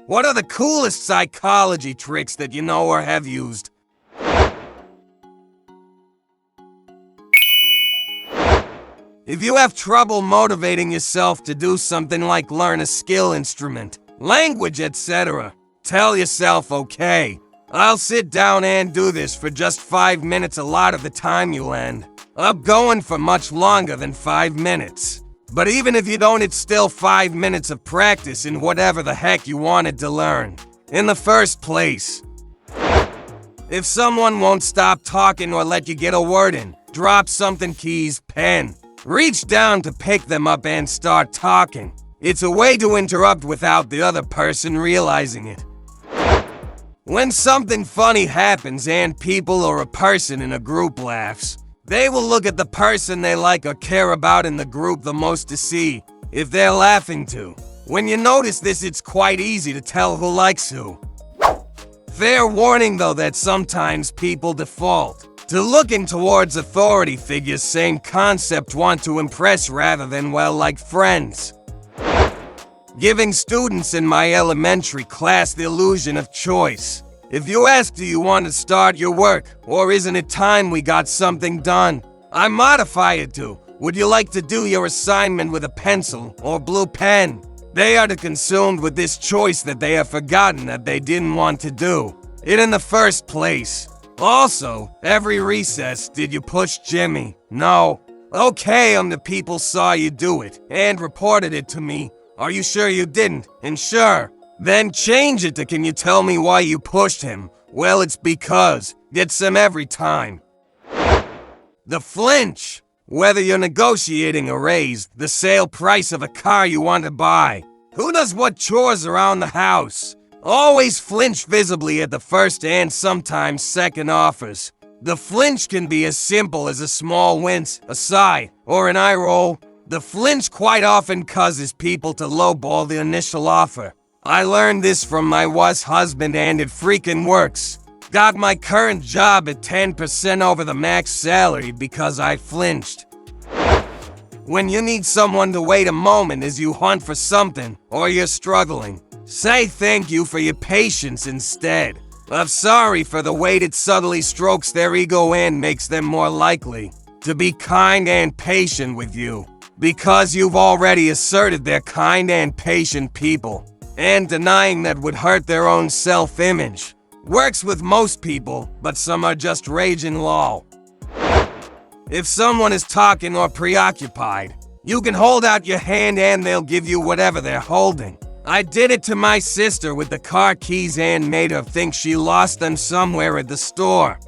What are the coolest psychology tricks that you know or have used? If you have trouble motivating yourself to do something like learn a skill instrument, language, etc., tell yourself, okay, I'll sit down and do this for just 5 minutes. A lot of the time you'll end up going for much longer than 5 minutes. But even if you don't, it's still 5 minutes of practice in whatever the heck you wanted to learn in the first place. If someone won't stop talking or let you get a word in, drop something, keys, pen. Reach down to pick them up and start talking. It's a way to interrupt without the other person realizing it. When something funny happens and people or a person in a group laughs, they will look at the person they like or care about in the group the most to see if they're laughing too. When you notice this, it's quite easy to tell who likes who. Fair warning though that sometimes people default to looking towards authority figures, same concept, want to impress rather than, well, like friends. Giving students in my elementary class the illusion of choice. If you ask, do you want to start your work, or isn't it time we got something done, I modify it to, would you like to do your assignment with a pencil or blue pen? They are consumed with this choice that they have forgotten that they didn't want to do it in the first place. Also, every recess, did you push Jimmy? No. Okay, the people saw you do it and reported it to me. Are you sure you didn't? And sure. Then change it to, can you tell me why you pushed him? Well, it's because. Gets them every time. The flinch. Whether you're negotiating a raise, the sale price of a car you want to buy. Who does what chores around the house? Always flinch visibly at the first and sometimes second offers. The flinch can be as simple as a small wince, a sigh, or an eye roll. The flinch quite often causes people to lowball the initial offer. I learned this from my husband and it freaking works. Got my current job at 10% over the max salary because I flinched. When you need someone to wait a moment as you hunt for something, or you're struggling, say thank you for your patience instead of sorry for the wait. It subtly strokes their ego and makes them more likely to be kind and patient with you, because you've already asserted they're kind and patient people, and denying that would hurt their own self-image. Works with most people, but some are just raging lol. If someone is talking or preoccupied, you can hold out your hand and they'll give you whatever they're holding. I did it to my sister with the car keys and made her think she lost them somewhere at the store.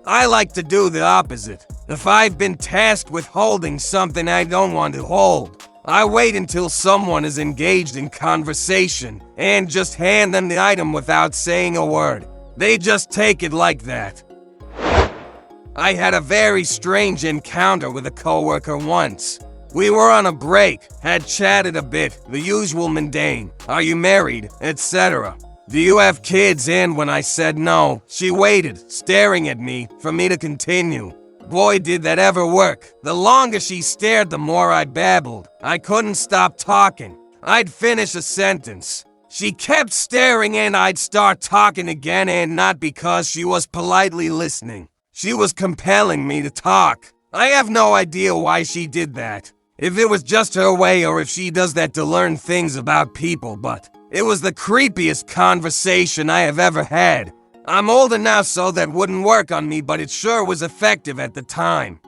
I like to do the opposite. If I've been tasked with holding something I don't want to hold, I wait until someone is engaged in conversation and just hand them the item without saying a word. They just take it like that. I had a very strange encounter with a coworker once. We were on a break, had chatted a bit, the usual mundane, are you married, etc. Do you have kids? And when I said no, she waited, staring at me, for me to continue. Boy, did that ever work. The longer she stared, the more I babbled. I couldn't stop talking. I'd finish a sentence. She kept staring and I'd start talking again, and not because she was politely listening. She was compelling me to talk. I have no idea why she did that. If it was just her way or if she does that to learn things about people, but it was the creepiest conversation I have ever had. I'm older now, so that wouldn't work on me, but it sure was effective at the time.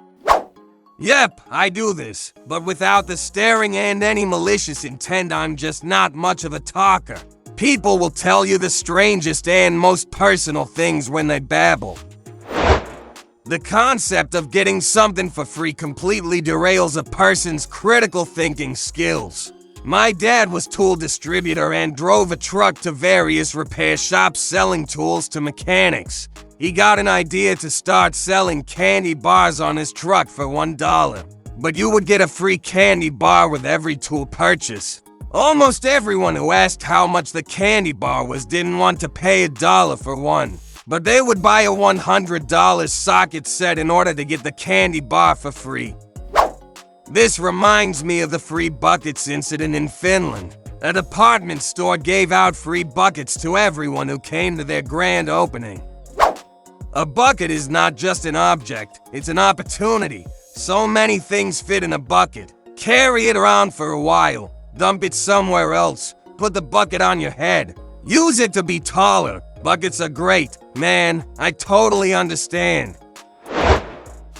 Yep, I do this, but without the staring and any malicious intent. I'm just not much of a talker. People will tell you the strangest and most personal things when they babble. The concept of getting something for free completely derails a person's critical thinking skills. My dad was tool distributor and drove a truck to various repair shops selling tools to mechanics. He got an idea to start selling candy bars on his truck for $1, but you would get a free candy bar with every tool purchase. Almost everyone who asked how much the candy bar was didn't want to pay $1 for one, but they would buy a $100 socket set in order to get the candy bar for free. This reminds me of the free buckets incident in Finland. A department store gave out free buckets to everyone who came to their grand opening. A bucket is not just an object, it's an opportunity. So many things fit in a bucket. Carry it around for a while, dump it somewhere else, put the bucket on your head. Use it to be taller. Buckets are great. Man, I totally understand.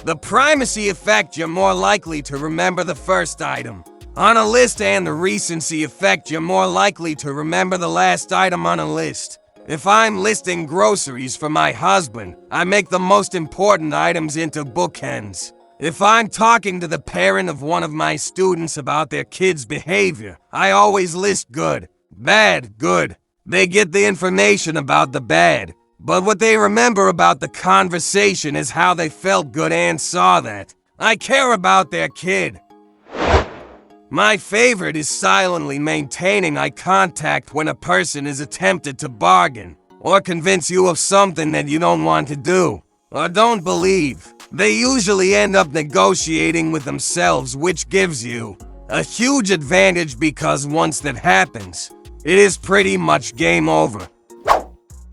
The primacy effect, you're more likely to remember the first item on a list, and the recency effect, you're more likely to remember the last item on a list. If I'm listing groceries for my husband, I make the most important items into bookends. If I'm talking to the parent of one of my students about their kid's behavior, I always list good, bad, good. They get the information about the bad, but what they remember about the conversation is how they felt good and saw that. I care about their kid. My favorite is silently maintaining eye contact when a person is attempted to bargain or convince you of something that you don't want to do or don't believe. They usually end up negotiating with themselves, which gives you a huge advantage because once that happens, it is pretty much game over.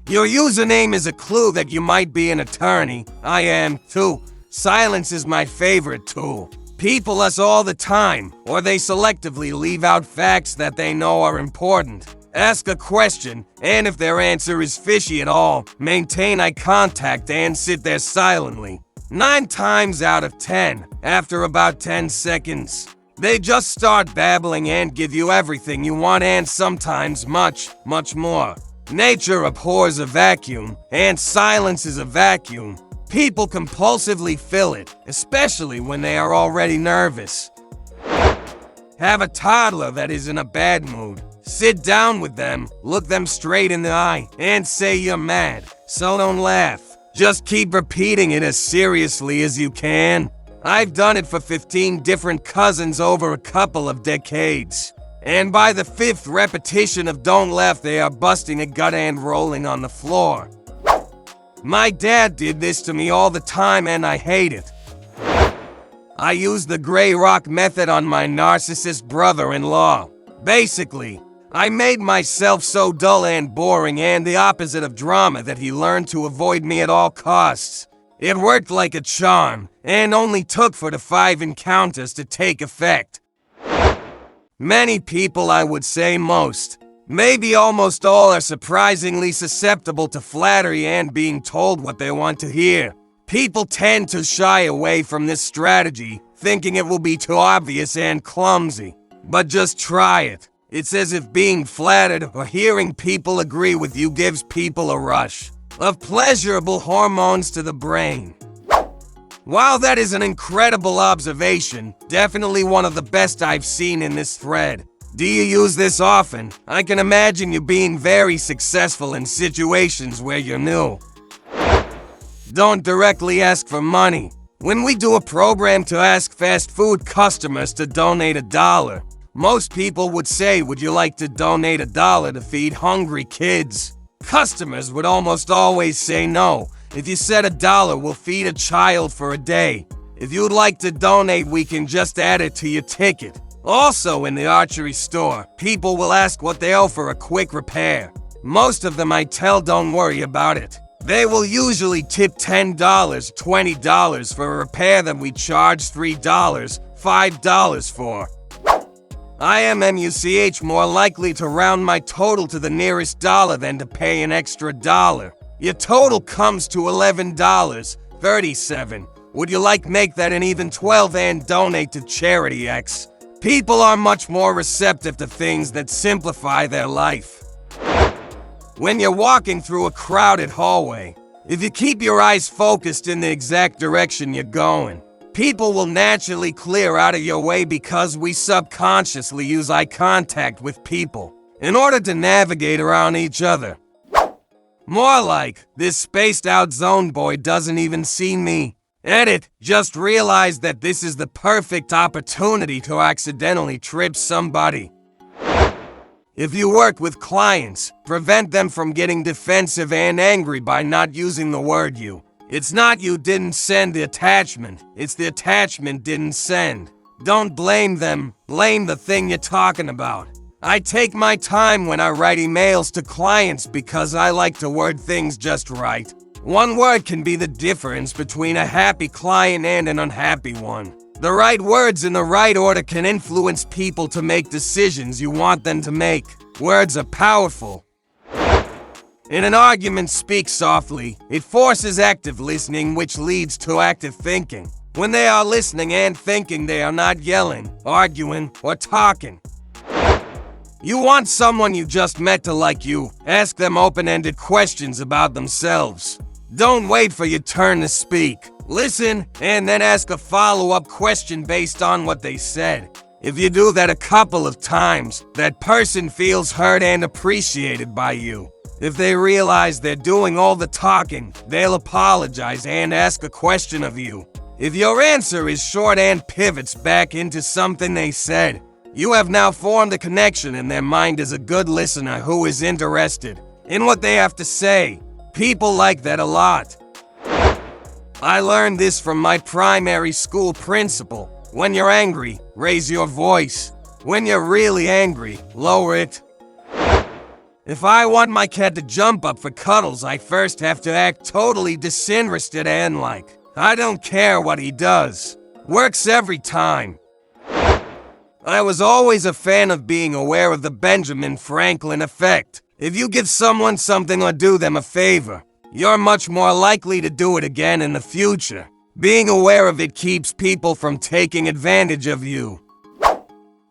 Your username is a clue that you might be an attorney. I am too. Silence is my favorite tool. People us all the time, or they selectively leave out facts that they know are important. Ask a question, and if their answer is fishy at all, maintain eye contact and sit there silently. 9 times out of 10, after about 10 seconds, they just start babbling and give you everything you want and sometimes much, much more. Nature abhors a vacuum, and silence is a vacuum. People compulsively fill it, especially when they are already nervous. Have a toddler that is in a bad mood. Sit down with them, look them straight in the eye, and say you're mad. So don't laugh. Just keep repeating it as seriously as you can. I've done it for 15 different cousins over a couple of decades. And by the 5th repetition of don't laugh, they are busting a gut and rolling on the floor. My dad did this to me all the time and I hate it. I use the gray rock method on my narcissist brother-in-law. Basically, I made myself so dull and boring and the opposite of drama that he learned to avoid me at all costs. It worked like a charm, and only took 4 to 5 encounters to take effect. Many people, I would say most, maybe almost all, are surprisingly susceptible to flattery and being told what they want to hear. People tend to shy away from this strategy, thinking it will be too obvious and clumsy. But just try it. It's as if being flattered or hearing people agree with you gives people a rush of pleasurable hormones to the brain. While that is an incredible observation, definitely one of the best I've seen in this thread. Do you use this often? I can imagine you being very successful in situations where you're new. Don't directly ask for money. When we do a program to ask fast food customers to donate $1, most people would say, would you like to donate $1 to feed hungry kids? Customers would almost always say no. If you said $1 will feed a child for a day. If you'd like to donate, we can just add it to your ticket. Also in the archery store, people will ask what they owe for a quick repair. Most of them I tell don't worry about it. They will usually tip $10, $20 for a repair that we charge $3, $5 for. I am MUCH more likely to round my total to the nearest dollar than to pay an extra $1. Your total comes to $11.37. Would you like make that an even 12 and donate to Charity X? People are much more receptive to things that simplify their life. When you're walking through a crowded hallway, if you keep your eyes focused in the exact direction you're going, people will naturally clear out of your way because we subconsciously use eye contact with people in order to navigate around each other. More like, this spaced out zone boy doesn't even see me. Edit, just realize that this is the perfect opportunity to accidentally trip somebody. If you work with clients, prevent them from getting defensive and angry by not using the word you. It's not you didn't send the attachment, it's the attachment didn't send. Don't blame them, blame the thing you're talking about. I take my time when I write emails to clients because I like to word things just right. One word can be the difference between a happy client and an unhappy one. The right words in the right order can influence people to make decisions you want them to make. Words are powerful. In an argument, speak softly. It forces active listening, which leads to active thinking. When they are listening and thinking, they are not yelling, arguing, or talking. You want someone you just met to like you. Ask them open-ended questions about themselves. Don't wait for your turn to speak. Listen, and then ask a follow-up question based on what they said. If you do that a couple of times, that person feels heard and appreciated by you. If they realize they're doing all the talking, they'll apologize and ask a question of you. If your answer is short and pivots back into something they said, you have now formed a connection in their mind as a good listener who is interested in what they have to say. People like that a lot. I learned this from my primary school principal. When you're angry, raise your voice. When you're really angry, lower it. If I want my cat to jump up for cuddles, I first have to act totally disinterested and like, I don't care what he does. Works every time. I was always a fan of being aware of the Benjamin Franklin effect. If you give someone something or do them a favor, you're much more likely to do it again in the future. Being aware of it keeps people from taking advantage of you.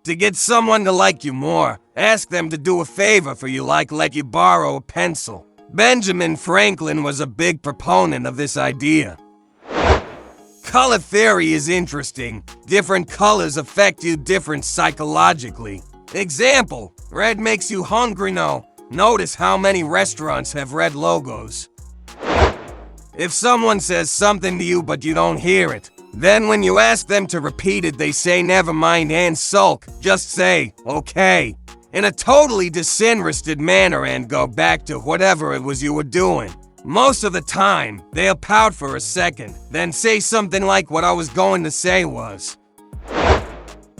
To get someone to like you more, ask them to do a favor for you, like let you borrow a pencil. Benjamin Franklin was a big proponent of this idea. Color theory is interesting. Different colors affect you different psychologically. Example, red makes you hungry now. Notice how many restaurants have red logos. If someone says something to you but you don't hear it, then when you ask them to repeat it, they say never mind and sulk. Just say, okay, in a totally disinterested manner and go back to whatever it was you were doing. Most of the time, they'll pout for a second, then say something like what I was going to say was.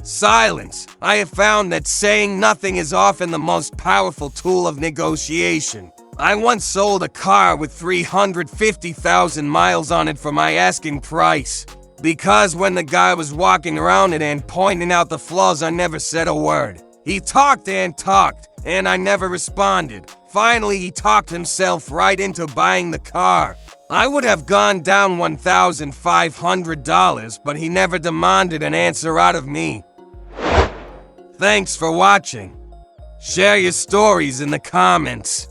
Silence. I have found that saying nothing is often the most powerful tool of negotiation. I once sold a car with 350,000 miles on it for my asking price. Because when the guy was walking around it and pointing out the flaws, I never said a word. He talked and talked, and I never responded. Finally, he talked himself right into buying the car. I would have gone down $1,500, but he never demanded an answer out of me. Thanks for watching. Share your stories in the comments.